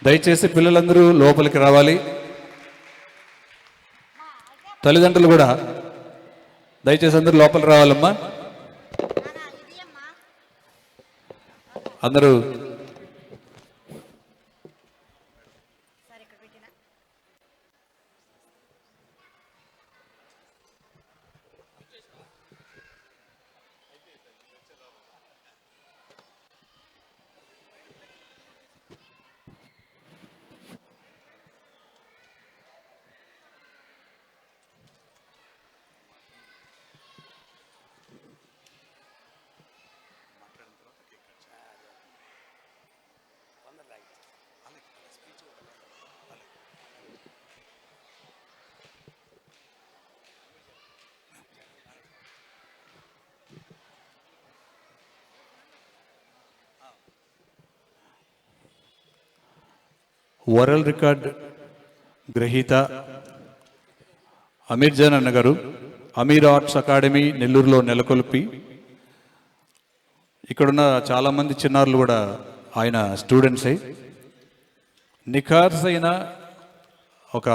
దయచేసి పిల్లలందరూ లోపలికి రావాలి. తల్లిదండ్రులు కూడా దయచేసి అందరూ లోపలికి రావాలమ్మా. అందరూ వరల్డ్ రికార్డ్ గ్రహీత అమీర్ జాన్ అన్న గారు అమీర్ ఆర్ట్స్ అకాడమీ నెల్లూరులో నెలకొల్పి ఇక్కడున్న చాలామంది చిన్నారులు కూడా ఆయన స్టూడెంట్సే. నిఖార్సైన ఒక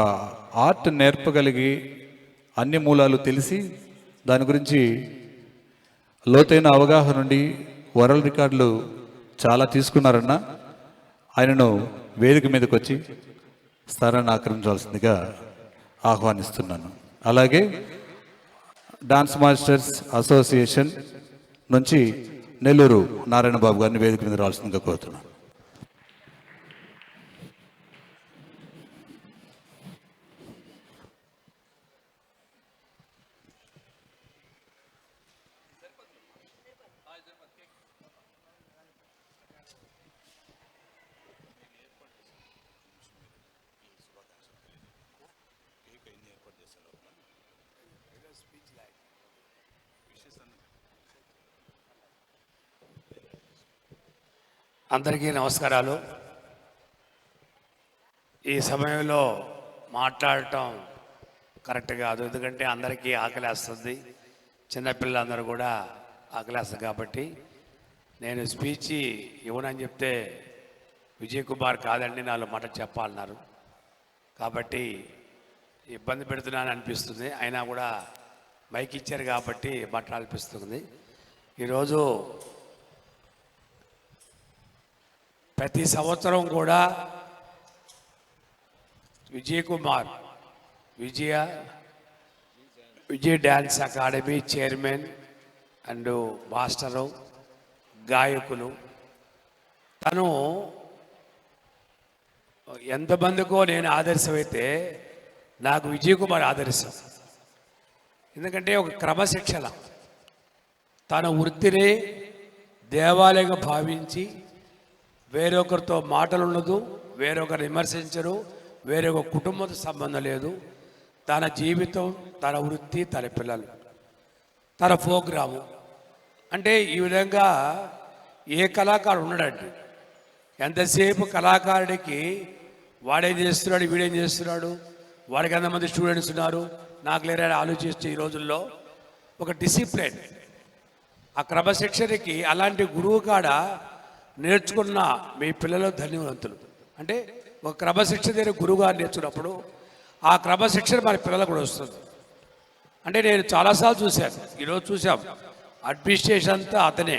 ఆర్ట్ నేర్పగలిగి అన్ని మూలాలు తెలిసి దాని గురించి లోతైన అవగాహన నుండి వరల్డ్ రికార్డులు చాలా తీసుకున్నారన్న. ఆయనను వేదిక మీదకి వచ్చి స్థానాన్ని ఆక్రమించాల్సిందిగా ఆహ్వానిస్తున్నాను. అలాగే డాన్స్ మాస్టర్స్ అసోసియేషన్ నుంచి నెల్లూరు నారాయణ బాబు గారిని వేదిక మీద రావాల్సిందిగా కోరుతున్నాను. అందరికీ నమస్కారాలు. ఈ సమయంలో మాట్లాడటం కరెక్ట్ కాదు, ఎందుకంటే అందరికీ ఆకలేస్తుంది, చిన్నపిల్లలందరూ కూడా ఆకలేస్తుంది. కాబట్టి నేను స్పీచ్ ఇవ్వనని చెప్తే విజయ్ కుమార్ కాదండి నాలుగు మాట చెప్పాలన్నారు, కాబట్టి ఇబ్బంది పెడుతున్నాను అనిపిస్తుంది. అయినా కూడా మైక్ ఇచ్చారు కాబట్టి మాట్లాడాలనిపిస్తుంది. ఈరోజు ప్రతి సంవత్సరం కూడా Vijay Kumar Vijay dance academy chairman and master, గాయకులు, తను ఎంతమందికో నేను ఆదర్శమైతే నాకు విజయ్ కుమార్ ఆదర్శం. ఎందుకంటే ఒక క్రమశిక్షణ, తన వృత్తిని దేవాలయంగా భావించి వేరొకరితో మాటలు ఉండదు, వేరొకరు విమర్శించరు, వేరొక కుటుంబంతో సంబంధం లేదు. తన జీవితం, తన వృత్తి, తన పిల్లలు, తన ప్రోగ్రాము. అంటే ఈ విధంగా ఏ కళాకారుడు ఉండడండి. ఎంతసేపు కళాకారుడికి వాడేం చేస్తున్నాడు, వీడేం చేస్తున్నాడు, వాడికి ఎంతమంది స్టూడెంట్స్ ఉన్నారు, నాకు లేరని ఆలోచిస్తే ఈ రోజుల్లో ఒక డిసిప్లిన్, ఆ క్రమశిక్షణకి అలాంటి గురువు కాడ నేర్చుకున్న మీ పిల్లలు ధన్యవంతులు. అంటే ఒక క్రమశిక్షణ దగ్గర గురువుగారు నేర్చుకున్నప్పుడు ఆ క్రమశిక్షణ మన పిల్లలకు కూడా వస్తుంది. అంటే నేను చాలాసార్లు చూశాను, ఈరోజు చూసాం, అడ్మినిస్ట్రేషన్ అంతా అతనే,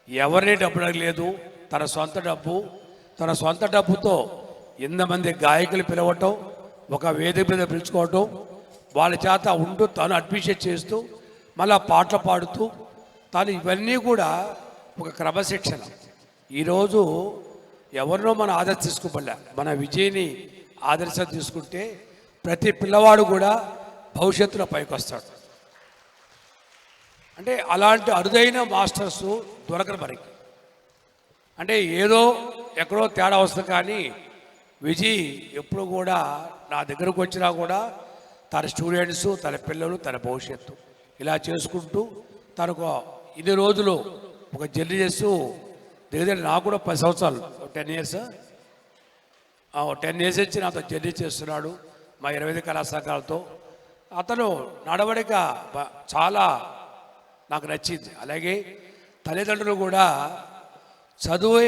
ఎవరిని డబ్బు అడగలేదు, తన సొంత డబ్బుతో ఎంతమంది గాయకులు పిలవటం, ఒక వేదిక మీద పిలుచుకోవటం, వాళ్ళ చేత ఉంటూ తను అడ్మినిస్ట్రేట్ చేస్తూ మళ్ళీ పాటలు పాడుతూ తను, ఇవన్నీ కూడా ఒక క్రమశిక్షణ. ఈరోజు ఎవరినో మనం ఆదర్శ తీసుకోబడలే, మన విజయ్ని ఆదర్శం తీసుకుంటే ప్రతి పిల్లవాడు కూడా భవిష్యత్తులో పైకి వస్తాడు. అంటే అలాంటి అరుదైన మాస్టర్స్ దొరకరు మనకి. అంటే ఏదో ఎక్కడో తేడా వస్తుంది, కానీ విజయ్ ఎప్పుడు కూడా నా దగ్గరకు వచ్చినా కూడా తన స్టూడెంట్స్, తన పిల్లలు, తన భవిష్యత్తు ఇలా చేసుకుంటూ తనకు ఇన్ని రోజులు ఒక జర్నీ చేస్తూ దగ్గర నాకు కూడా 10 సంవత్సరాలు 10 ఇయర్స్ నుంచి నాతో జర్నీ చేస్తున్నాడు మా 25 కళా సంఘాలతో. అతను నడవడిక చాలా నాకు నచ్చింది. అలాగే తల్లిదండ్రులు కూడా చదువు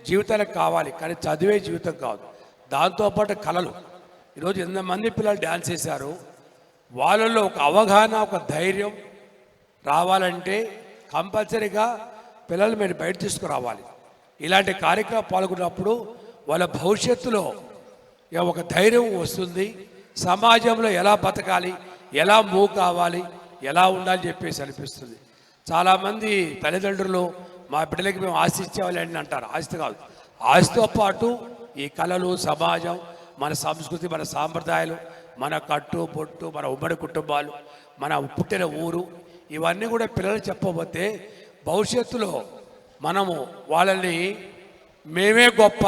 జీవితానికి కావాలి, కానీ చదివే జీవితం కాదు. దాంతోపాటు కళలు. ఈరోజు ఎంతమంది పిల్లలు డ్యాన్స్ చేశారు, వాళ్ళల్లో ఒక అవగాహన, ఒక ధైర్యం రావాలంటే కంపల్సరీగా పిల్లలు మీరు బయట తీసుకురావాలి. ఇలాంటి కార్యక్రమం పాల్గొన్నప్పుడు వాళ్ళ భవిష్యత్తులో ఒక ధైర్యం వస్తుంది. సమాజంలో ఎలా బతకాలి, ఎలా మూవ్ కావాలి, ఎలా ఉండాలి చెప్పేసి అనిపిస్తుంది. చాలామంది తల్లిదండ్రులు మా బిడ్డలకి మేము ఆస్తి ఇచ్చేవాళ్ళని అని అంటారు. ఆస్తి కాదు, ఆస్తితో పాటు ఈ కళలు, సమాజం, మన సంస్కృతి, మన సాంప్రదాయాలు, మన కట్టు బొట్టు, మన ఉమ్మడి కుటుంబాలు, మన పుట్టిన ఊరు, ఇవన్నీ కూడా పిల్లలు చెప్పబోతే భవిష్యత్తులో మనము వాళ్ళని మేమే గొప్ప,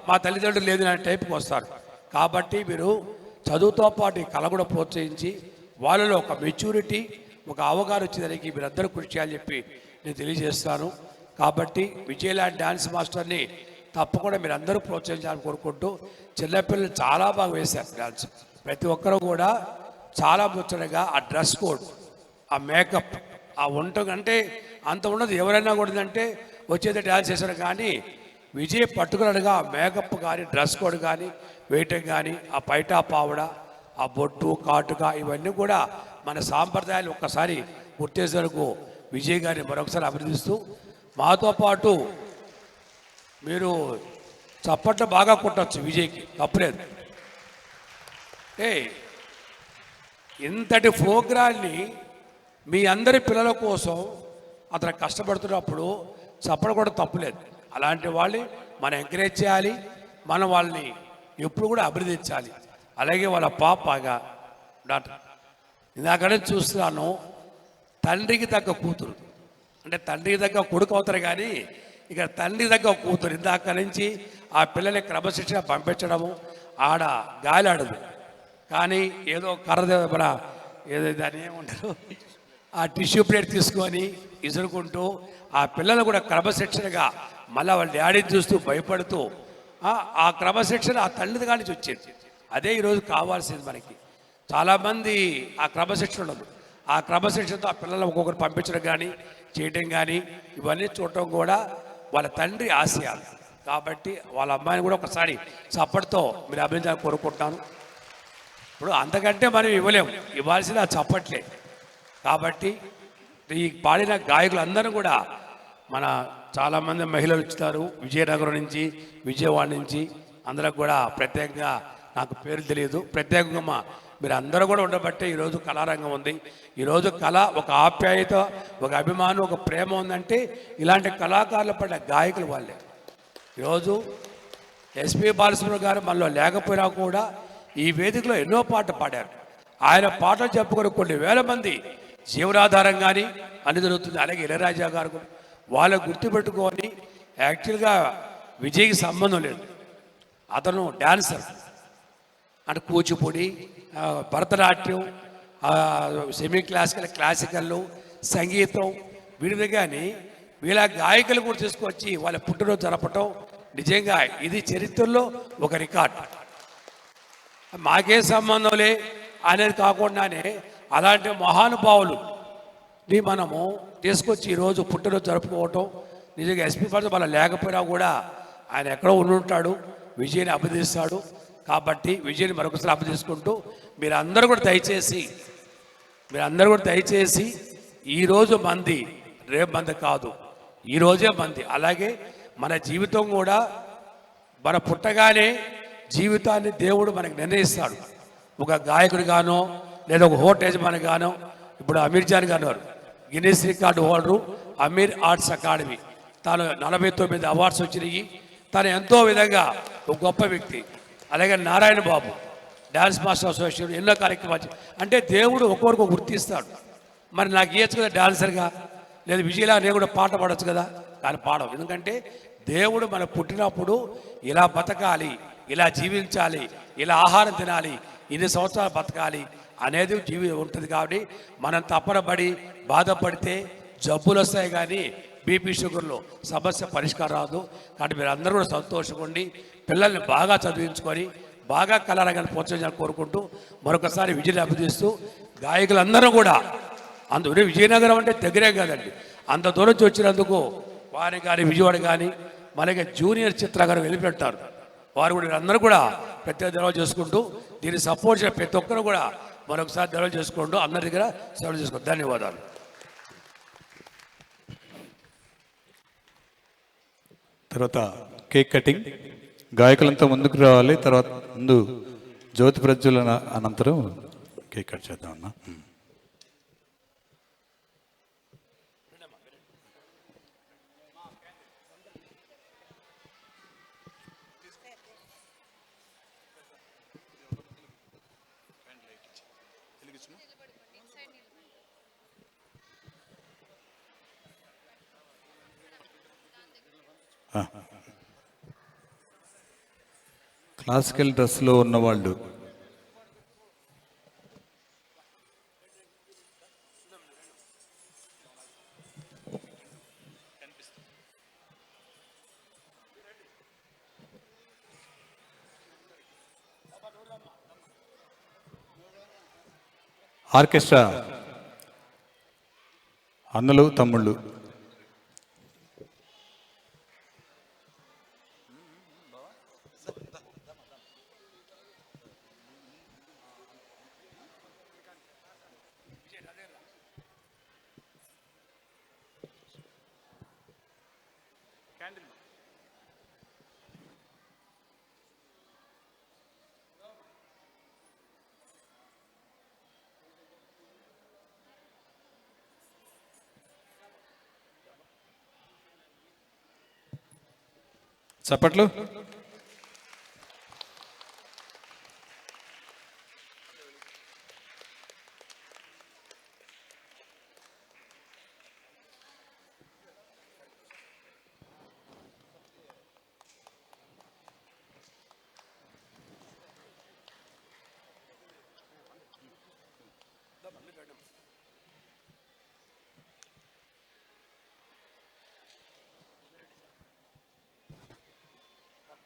మా తల్లిదండ్రులు లేదు అనే టైప్కి వస్తారు. కాబట్టి మీరు చదువుతో పాటు ఈ కళ కూడా ప్రోత్సహించి వాళ్ళలో ఒక మెచ్యూరిటీ, ఒక అవగాహన వచ్చేదానికి మీరందరూ కృషి చేయాలని చెప్పి నేను తెలియజేస్తాను. కాబట్టి విజయలాంటి డ్యాన్స్ మాస్టర్ని తప్పకుండా మీరు అందరూ ప్రోత్సహించాలని కోరుకుంటూ, చిన్నపిల్లలు చాలా బాగా వేశారు డ్యాన్స్. ప్రతి ఒక్కరూ కూడా చాలా ముచ్చటగా ఆ డ్రెస్ కోడ్, ఆ మేకప్, ఆ అంటే అంత ఉండదు. ఎవరైనా కూడా అంటే వచ్చేది డ్యాన్స్ చేశారు. కానీ విజయ్ పర్టికులర్గా ఆ మేకప్ కానీ, డ్రెస్ కోడ్ కానీ, వేయటం కానీ, ఆ పైటా పావడ, ఆ బొట్టు, కాటుక, ఇవన్నీ కూడా మన సాంప్రదాయాలు ఒక్కసారి గుర్తేసేందుకు విజయ్ గారిని మరొకసారి అభినందిస్తూ, మాతో పాటు మీరు చప్పట్లు బాగా కొట్టచ్చు విజయ్కి, తప్పలేదు. ఇంతటి ప్రోగ్రాన్ని మీ అందరి పిల్లల కోసం అతను కష్టపడుతున్నప్పుడు చప్పట్లు కూడా తప్పులేదు. అలాంటి వాళ్ళని మనం ఎంకరేజ్ చేయాలి, మనం వాళ్ళని ఎప్పుడు కూడా అభినందించాలి. అలాగే వాళ్ళ పాపగా డాక్టర్ ఇందాకనే చూస్తున్నాను, తండ్రికి తగ్గ కూతురు, అంటే తండ్రికి తగ్గ కొడుకు అవుతారు, కానీ ఇక్కడ తండ్రికి తగ్గ కూతురు. ఇందాక నుంచి ఆ పిల్లల్ని క్రమశిక్షణ పంపించడము, ఆడ గాలి ఆడదు, కానీ ఏదో కర్ర మన ఏదో దాన్ని ఏమంటారు, ఆ టిష్యూ ప్లేట్ తీసుకొని ఇసురుకుంటూ ఆ పిల్లలు కూడా క్రమశిక్షణగా మళ్ళీ వాళ్ళ డాడీని చూస్తూ భయపడుతూ ఆ క్రమశిక్షణ ఆ తల్లిది కానీ వచ్చేది. అదే ఈరోజు కావాల్సింది మనకి. చాలామంది ఆ క్రమశిక్షణ ఉండదు. ఆ క్రమశిక్షణతో ఆ పిల్లలు ఒక్కొక్కరు పంపించడం కానీ, చేయటం కానీ, ఇవన్నీ చూడటం కూడా వాళ్ళ తండ్రి ఆశయాలు. కాబట్టి వాళ్ళ అమ్మాయిని కూడా ఒకసారి చప్పటితో మీరు అభినందన కోరుకుంటాను. ఇప్పుడు అంతకంటే మనం ఇవ్వలేము, ఇవ్వాల్సింది ఆ చప్పట్లే. కాబట్టి ఈ పాడిన గాయకులందరూ కూడా మన చాలామంది మహిళలు ఇస్తారు, విజయనగరం నుంచి, విజయవాడ నుంచి, అందరికి కూడా ప్రత్యేకంగా నాకు పేరు తెలియదు. ప్రత్యేకంగా మీరు అందరూ కూడా ఉండబట్టే ఈరోజు కళారంగం ఉంది. ఈరోజు కళ ఒక ఆప్యాయత, ఒక అభిమానం, ఒక ప్రేమ ఉందంటే ఇలాంటి కళాకారుల పడ్డ గాయకులు వాళ్ళే. ఈరోజు ఎస్పి బాలసుబ్రహ్మణ్యం గారు మనలో లేకపోయినా కూడా ఈ వేదికలో ఎన్నో పాటలు పాడారు. ఆయన పాటలు చెప్పుకొని కొన్ని వేల మంది జీవనాధారం కానీ అని జరుగుతుంది. అలాగే ఇళయరాజా గారు కూడా వాళ్ళకు గుర్తుపెట్టుకొని, యాక్చువల్గా విజయ్కి సంబంధం లేదు, అతను డ్యాన్సర్, అంటే Kuchipudi, Bharatanatyam, semi classical, classical, సంగీతం వీడిది. కానీ వీళ్ళ గాయకులు కూడా తీసుకొచ్చి వాళ్ళ పుట్టినరోజు జరపటం నిజంగా ఇది చరిత్రలో ఒక రికార్డ్. మాకే సంబంధంలే అనేది కాకుండానే అలాంటి మహానుభావులుని మనము తీసుకొచ్చి ఈరోజు పుట్టినరోజు జరుపుకోవటం నిజంగా ఎస్పీ పర్సన్ వాళ్ళ లేకపోయినా కూడా ఆయన ఎక్కడో ఉండుంటాడు, విజయ్ని అభినందిస్తాడు. కాబట్టి విజయ్ని మరొకసారి అభినందించుకుంటూ మీరందరూ కూడా దయచేసి ఈరోజు మంది రేపు మంది కాదు, ఈరోజే మంది. అలాగే మన జీవితం కూడా మన పుట్టగానే జీవితాన్ని దేవుడు మనకు నిర్ణయిస్తాడు. ఒక గాయకుడు గానో లేదా ఒక హోటల్ యజమాని గానో, ఇప్పుడు అమీర్ జాన్ గారు Guinness record holder, Amir arts academy, తాను 49 అవార్డ్స్ వచ్చినాయి. తను ఎంతో విధంగా ఒక గొప్ప వ్యక్తి. అలాగే నారాయణ బాబు డ్యాన్స్ మాస్టర్ అసోసియేషన్ ఎన్నో కార్యక్రమాలు. అంటే దేవుడు ఒక్కొక్కరికి గుర్తిస్తాడు. మరి నాకు ఇవ్వచ్చు కదా డాన్సర్గా, లేదా విజయలా నేను కూడా పాట పాడవచ్చు కదా, కానీ పాడవు. ఎందుకంటే దేవుడు మన పుట్టినప్పుడు ఇలా బతకాలి, ఇలా జీవించాలి, ఇలా ఆహారం తినాలి, ఇన్ని సంవత్సరాలు బతకాలి అనేది జీవితం ఉంటుంది. కాబట్టి మనం తప్పనబడి బాధపడితే జబ్బులు వస్తాయి, కానీ బీపీ షుగర్లో సమస్య పరిష్కారం రాదు. కాబట్టి మీరు అందరూ కూడా సంతోషంగా ఉండి పిల్లల్ని బాగా చదివించుకొని బాగా కళారంగాన్ని ప్రోత్సహించాలని కోరుకుంటూ మరొకసారి విజయని అభినందిస్తూ, గాయకులందరూ కూడా విజయనగరం అంటే దగ్గరే కాదండి, అంత దూరం నుంచి వచ్చినందుకు వారి కానీ విజయవాడ కానీ మనకి జూనియర్ చిత్ర గారు వెళ్ళిపెట్టారు. వారు కూడా అందరూ కూడా ప్రత్యేక ధన్యవాదాలు చేసుకుంటూ దీన్ని సపోర్ట్ చేసిన ప్రతి ఒక్కరు కూడా మరొకసారి ధన్యవాదాలు చేసుకుంటూ అందరి దగ్గర సెలవు చేసుకుంటూ ధన్యవాదాలు. తర్వాత కేక్ కటింగ్. గాయకులంతా ముందుకు రావాలి. తర్వాత ముందు జ్యోతి ప్రజ్వలన అనంతరం కేక్ కట్ చేద్దాం అన్న. క్లాసికల్ డ్రెస్లో ఉన్నవాళ్ళు ఆర్కెస్ట్రా అన్నలు తమ్ముళ్ళు. చప్పట్లు.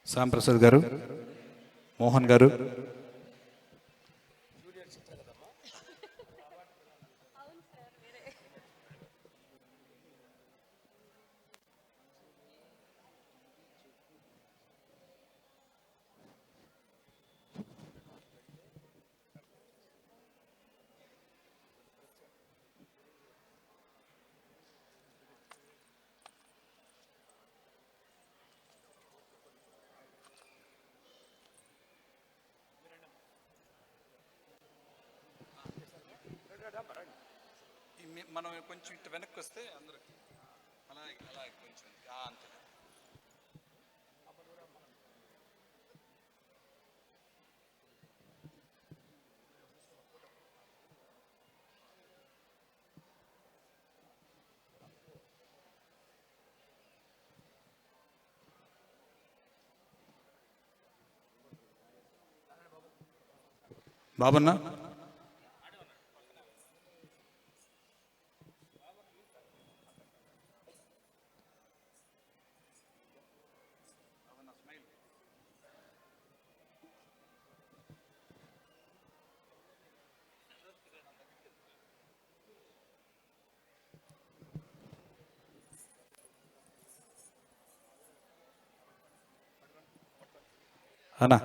శ్యాంప్రసాద్ గారు, మోహన్ గారు, మనం కొంచెం ఇటు వెనక్కి వస్తే అందరూ అలా అలా కొంచెం అంతే. బాబన్నా, అన్నా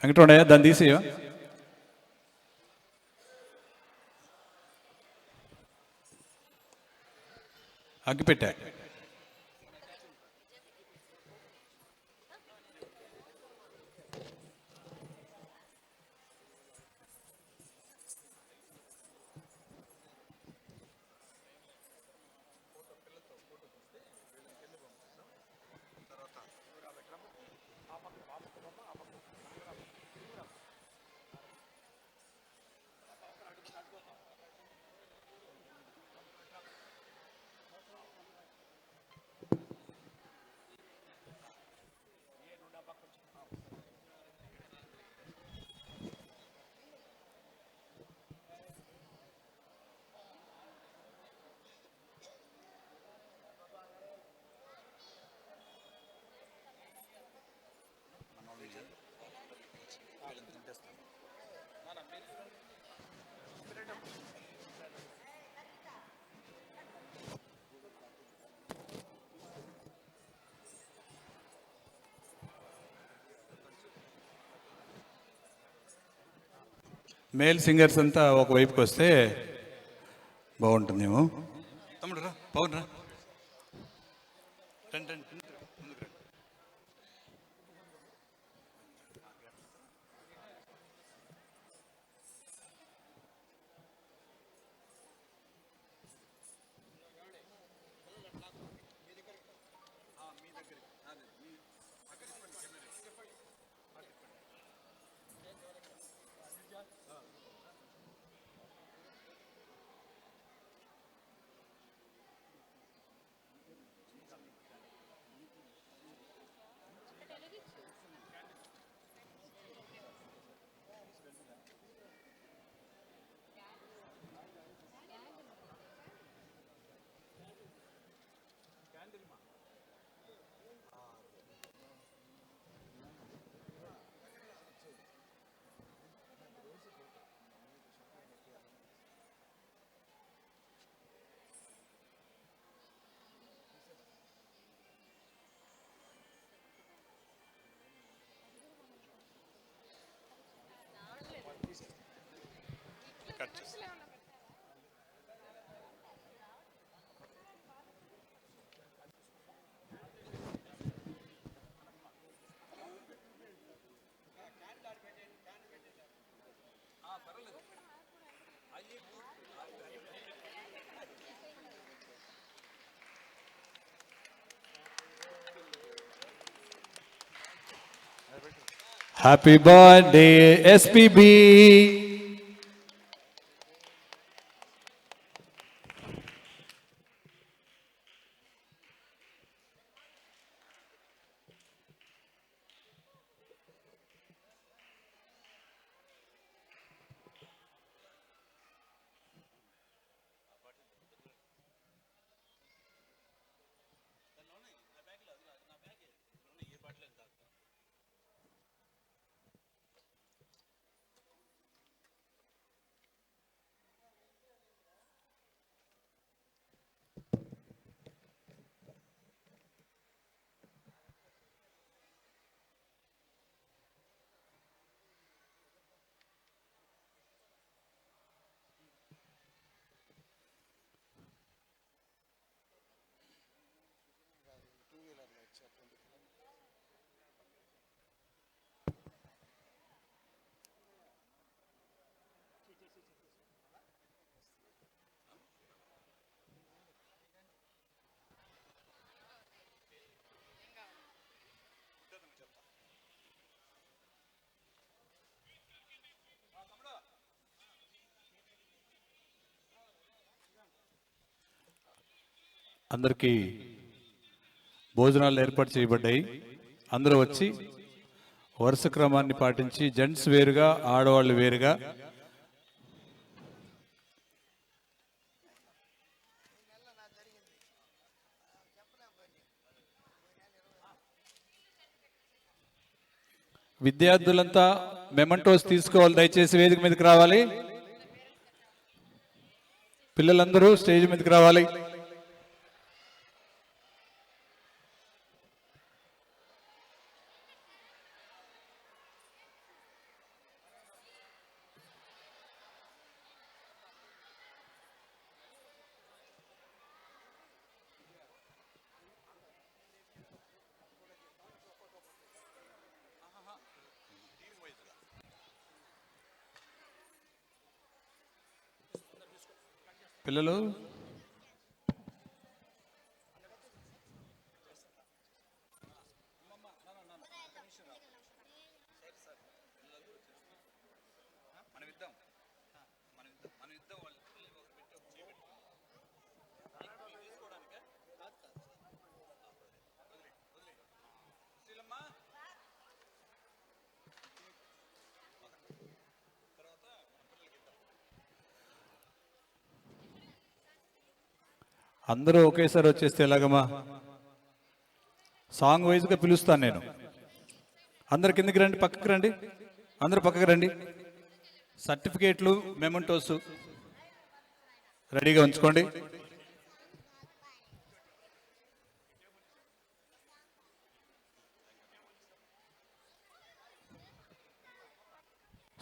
వెంకటరమణయ్య దాన్ని తీసేయా. అగ్గిపెట్టా. మేల్ సింగర్స్ అంతా ఒకవైపుకి వస్తే బాగుంటుందేమో. తమ్ముడు రా, పవన్ రా. రండి, రండి, ముందుకు రండి. Happy birthday SPB. అందరికీ భోజనాలు ఏర్పాటు చేయబడ్డాయి. అందరూ వచ్చి వరుస క్రమాన్ని పాటించి జెంట్స్ వేరుగా, ఆడవాళ్ళు వేరుగా విద్యార్థులంతా మెమంటోస్ తీసుకోవాలి. దయచేసి వేదిక మీదకి రావాలి. పిల్లలందరూ స్టేజ్ మీదకి రావాలి. పిల్లలు అందరూ ఒకేసారి వచ్చేస్తే ఎలాగమ్మా? సాంగ్ వైజ్గా పిలుస్తాను నేను. అందరు కిందకి రండి, పక్కకి రండి, అందరూ పక్కకి రండి. సర్టిఫికేట్లు, మెమంటోస్ రెడీగా ఉంచుకోండి.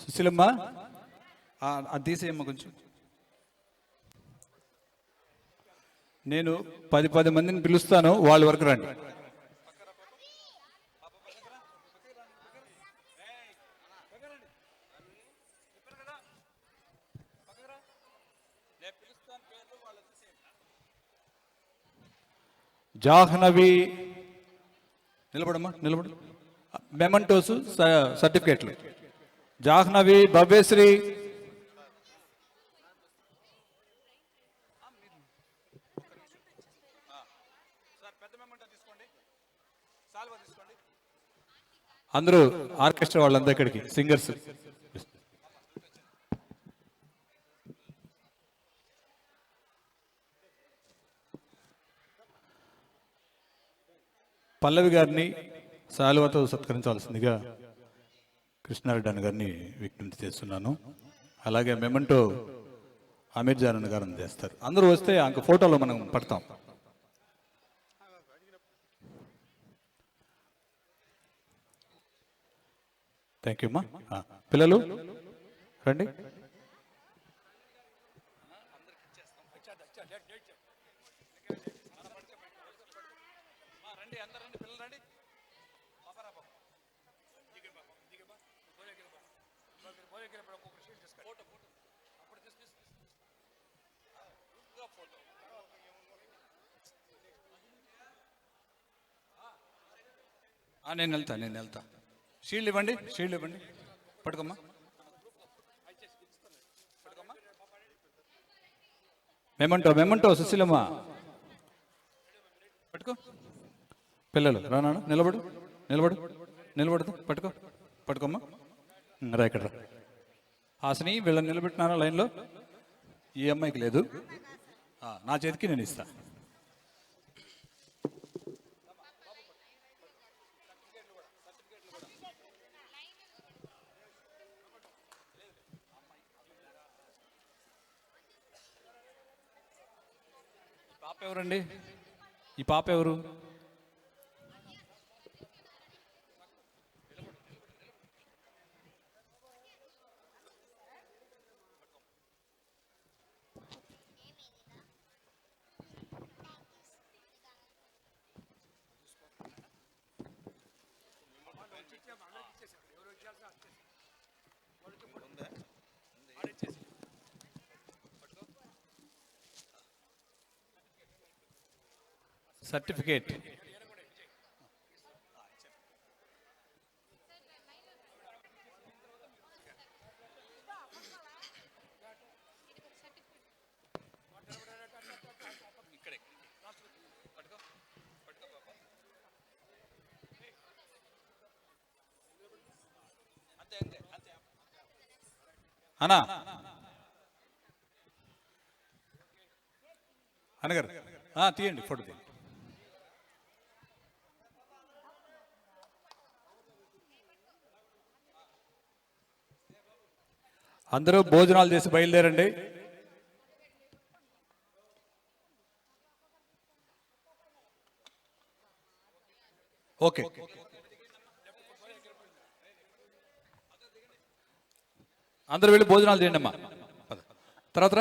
సుశీలమ్మ, అది తీసేయమ్మా కొంచెం. నేను 10 మందిని పిలుస్తాను, వాళ్ళ వరకు రండి. జాహ్నవి నిలబడమ్మా, నిలబడు. మెమంటోస్ సర్టిఫికేట్లు. జాహ్నవి, భవ్యశ్రీ, అందరూ ఆర్కెస్ట్రా వాళ్ళందరూ ఇక్కడికి, సింగర్స్. పల్లవి గారిని శాలువతో సత్కరించాల్సిందిగా కృష్ణారెడ్డి అన్న గారిని విజ్ఞప్తి చేస్తున్నాను. అలాగే మెమంటో అమీర్ జాన్ అన్న గారిని చేస్తారు. అందరూ వస్తే అంక ఫోటోలో మనం పడతాం. థ్యాంక్ యూ అమ్మా. పిల్లలు రండి. నేను వెళ్తా. షీల్డ్ ఇవ్వండి, షీల్డ్ ఇవ్వండి. పట్టుకోమ్మా. మెమంటో సుశీలమ్మ పట్టుకో. పిల్లలు రానా, నిలబడు. పట్టుకోమ్మా. రా ఇక్కడ రా. హాసిని, వీళ్ళని నిలబెట్టినారా లైన్లో? ఈ అమ్మాయికి లేదు, నా చేతికి నేను ఇస్తా. పాప ఎవరండి? ఈ పాప ఎవరు? సర్టిఫికేట్. అన్నా అనగారు తీయండి, ఫోటో తీయండి. అందరూ భోజనాలు చేసి బయలుదేరండి. ఓకే, అందరూ వెళ్ళి భోజనాలు చేయండి అమ్మా. తర్వాత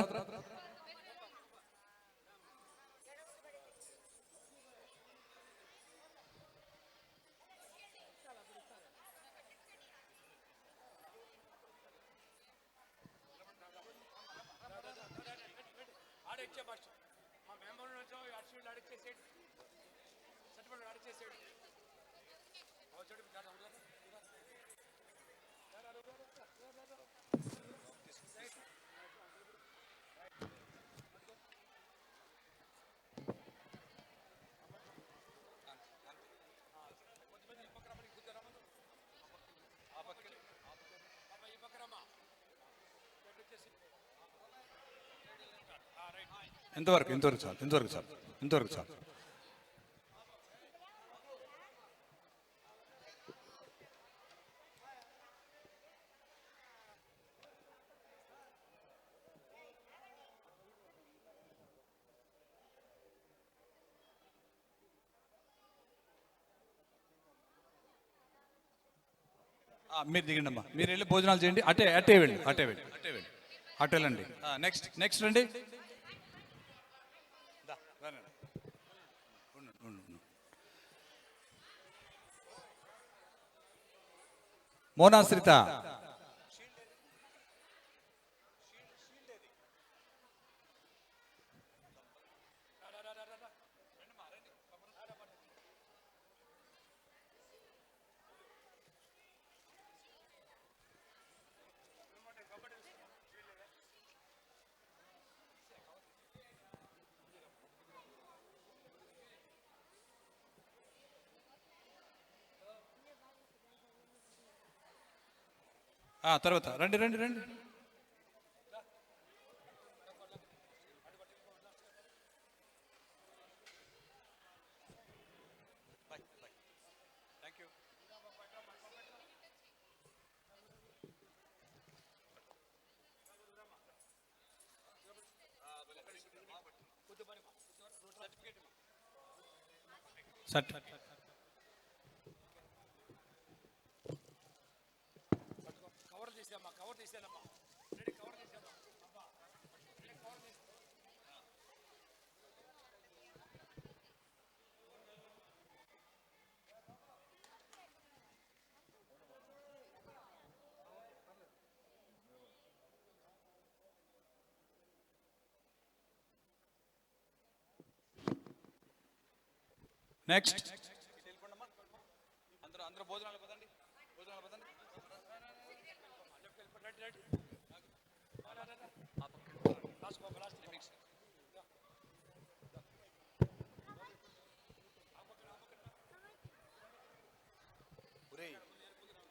ఇంతవరకు చాలు. మీరు దిగండి అమ్మా, మీరు వెళ్ళి భోజనాలు చేయండి. అటే వెళ్ళి అటు వెళ్ళండి. నెక్స్ట్ నెక్స్ట్ రండి. మోనాశ్రిత. తర్వాత రండి రండి రండి. సట్ కవర్ తీసేమ్మా, కవర్ తీసేనమ్మా. కవర్ తీసేమ్మా. నెక్స్ట్. అందరూ భోజనాలు పదండి, భోజనాలు పదండి.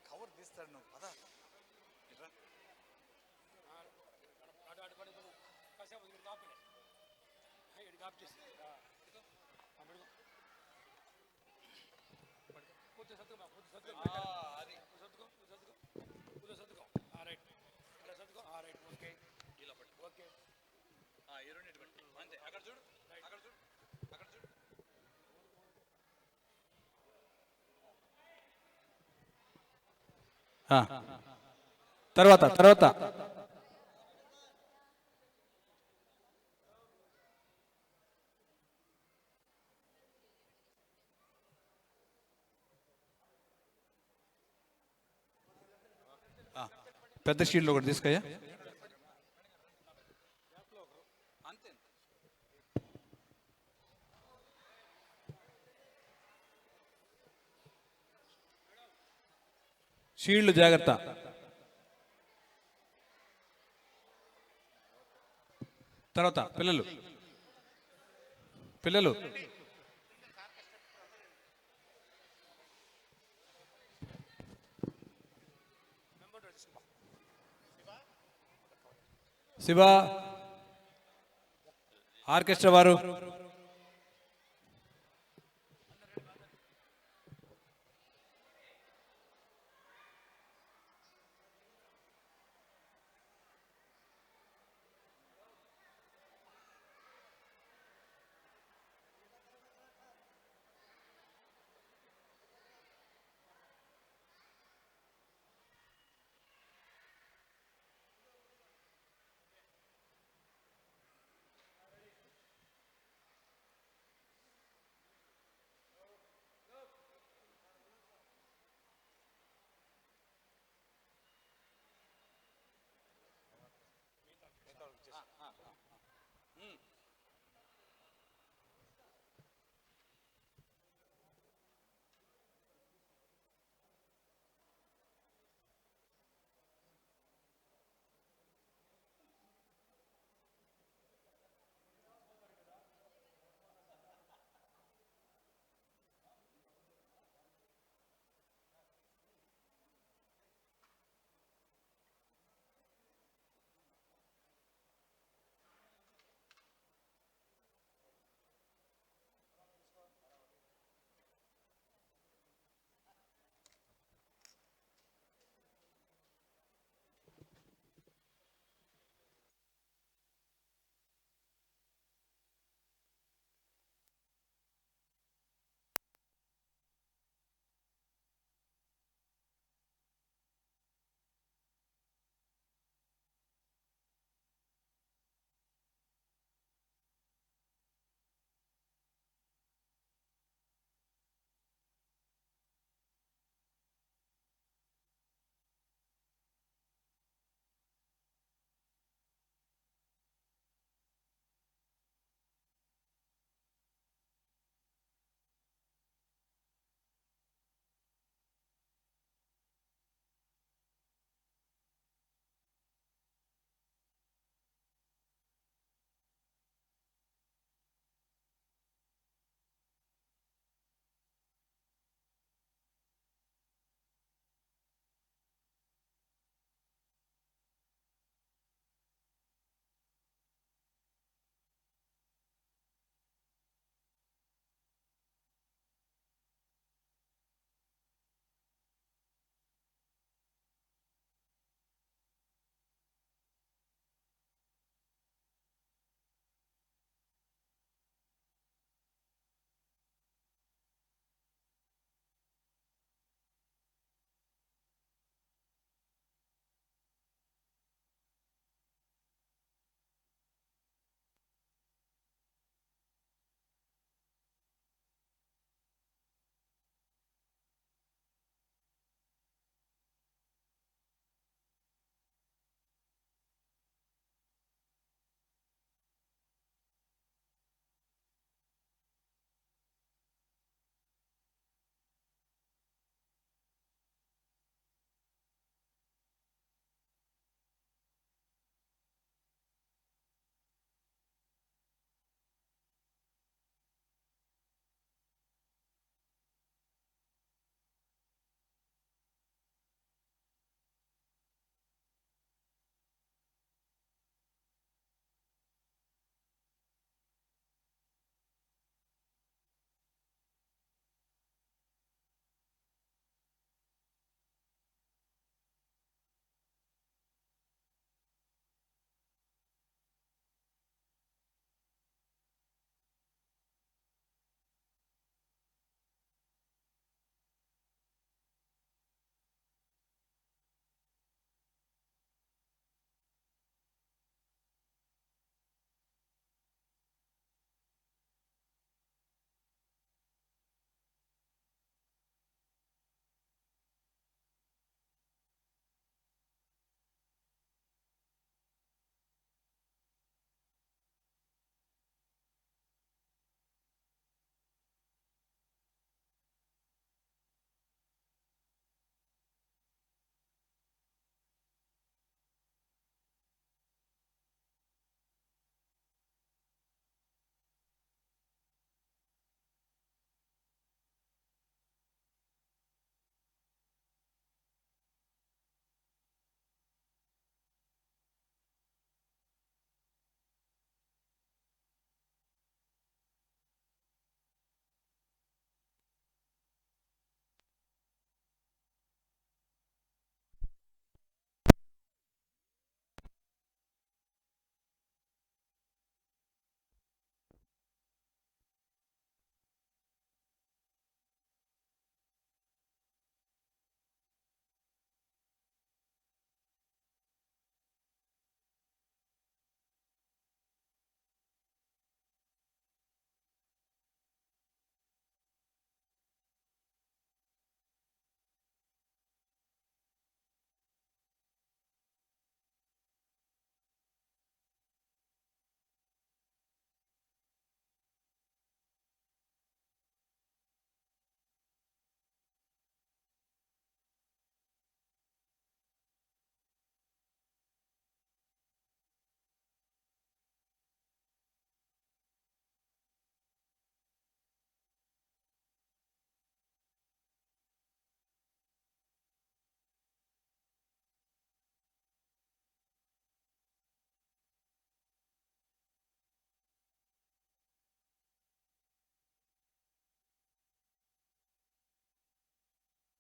కవర్ తీస్తాడు నువ్వు పద. తర్వాత తర్వాత పెద్ద షీల్డ్ ఒకటి తీసుకయ్యా. షీల్డ్ జాగ్రత్త. తర్వాత పిల్లలు పిల్లలు శివ ఆర్కెస్ట్రా వారు